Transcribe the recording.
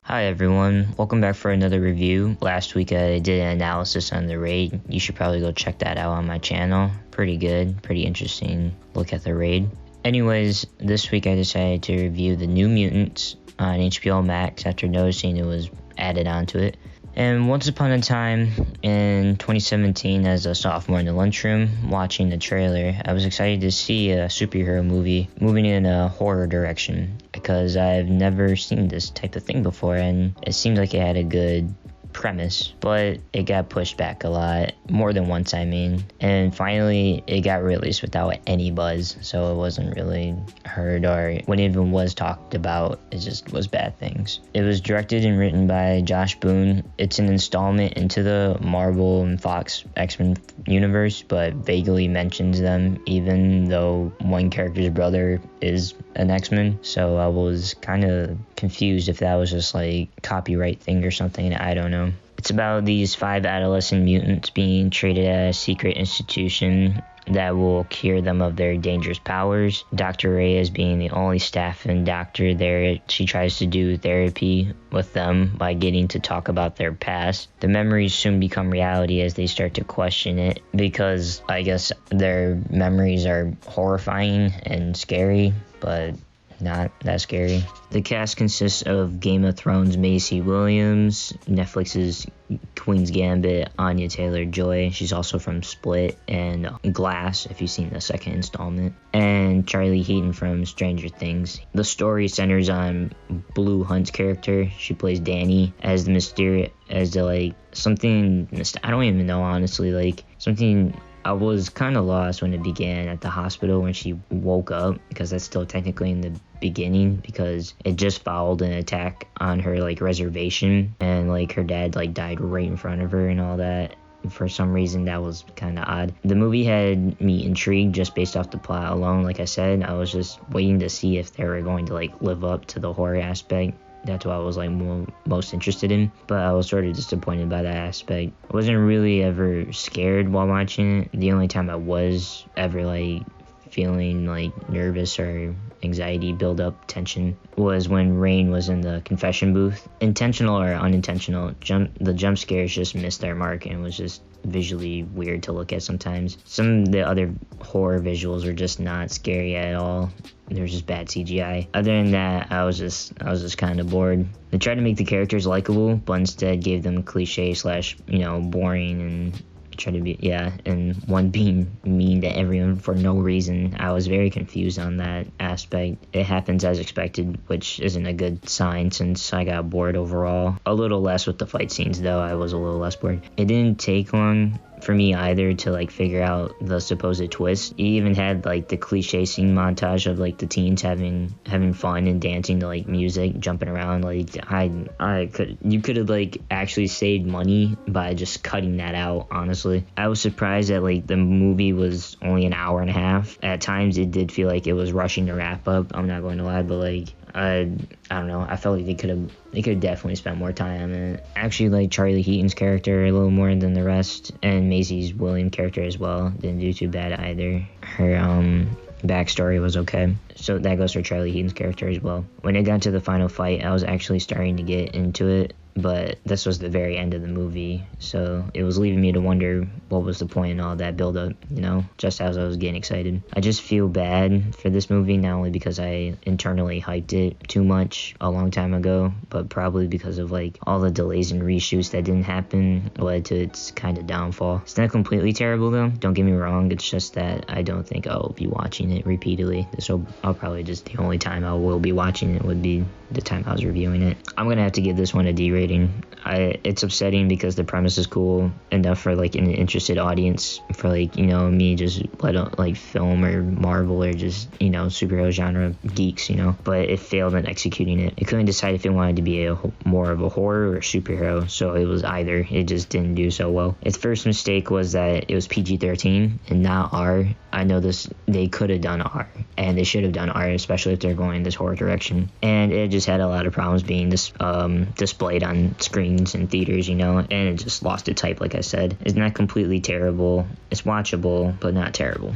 Hi everyone, welcome back for another review. Last week I did an analysis on the raid. You should probably go check that out on my channel. Pretty good, pretty interesting look at the raid. Anyways, this week I decided to review the New Mutants on HBO Max after noticing it was added onto it. And once upon a time in 2017, as a sophomore in the lunchroom watching the trailer, I was excited to see a superhero movie moving in a horror direction because I've never seen this type of thing before, and it seemed like it had a good premise, but it got pushed back a lot, more than once I mean, and finally it got released without any buzz, so it wasn't really heard, or when it even was talked about, it just was bad things. It was directed and written by Josh Boone. It's an installment into the Marvel and Fox X-Men universe, but vaguely mentions them, even though one character's brother is an X-Men, so I was kind of confused if that was just like copyright thing or something. I don't know. It's about these 5 adolescent mutants being treated at a secret institution that will cure them of their dangerous powers. Dr. Reyes being the only staff and doctor there, she tries to do therapy with them by getting to talk about their past. The memories soon become reality as they start to question it, because I guess their memories are horrifying and scary, but not that scary. The cast consists of Game of Thrones Macy Williams, Netflix's Queen's Gambit Anya Taylor-Joy. She's also from Split and Glass, if you've seen the second installment, and Charlie Heaton from Stranger Things. The story centers on Blue Hunt's character. She plays Danny as the mysterious, as the something, I don't even know honestly, something. I was kind of lost when it began at the hospital when she woke up, because that's still technically in the beginning, because it just followed an attack on her reservation, and her dad died right in front of her and all that. For some reason that was kind of odd. The movie had me intrigued just based off the plot alone. Like I said, I was just waiting to see if they were going to live up to the horror aspect. That's what I was most interested in, but I was sort of disappointed by that aspect. I wasn't really ever scared while watching it. The only time I was ever feeling nervous or anxiety build up tension was when Rain was in the confession booth. Intentional or unintentional, the jump scares just missed their mark, and it was just visually weird to look at sometimes. Some of the other horror visuals were just not scary at all. There's just bad CGI. Other than that, I was just kind of bored. They tried to make the characters likable, but instead gave them cliche / boring, and tried to be, and one being mean to everyone for no reason. I was very confused on that aspect. It happens as expected, which isn't a good sign since I got bored overall. A little less with the fight scenes though. I was a little less bored. It didn't take long for me either to figure out the supposed twist. You even had the cliche scene montage of the teens having fun and dancing to music, jumping around. You could have actually saved money by just cutting that out, honestly. I was surprised that the movie was only an hour and a half. At times it did feel like it was rushing to wrap up, I'm not going to lie, but I don't know. I felt like they could have definitely spent more time on it. Actually, Charlie Heaton's character a little more than the rest, and Macy's Williams character as well. Didn't do too bad either. Her backstory was okay. So that goes for Charlie Heaton's character as well. When it got to the final fight, I was actually starting to get into it, but this was the very end of the movie, so it was leaving me to wonder what was the point in all that build-up, just as I was getting excited. I just feel bad for this movie, not only because I internally hyped it too much a long time ago, but probably because of all the delays and reshoots that didn't happen led to its kind of downfall. It's not completely terrible though, don't get me wrong, it's just that I don't think I'll be watching it repeatedly. I'll probably just, the only time I will be watching it would be the time I was reviewing it. I'm gonna have to give this one a D rating. It's upsetting because the premise is cool enough for an interested audience, for me just film or Marvel or just superhero genre geeks, but it failed in executing it. It couldn't decide if it wanted to be more of a horror or superhero, so it was either. It just didn't do so well. Its first mistake was that it was PG-13 and not R. I know they could have done R, and they should have done R, especially if they're going this horror direction, and it just had a lot of problems being displayed on screens in theaters, and it just lost its hype. Like I said, it's not completely terrible. It's watchable, but not terrible.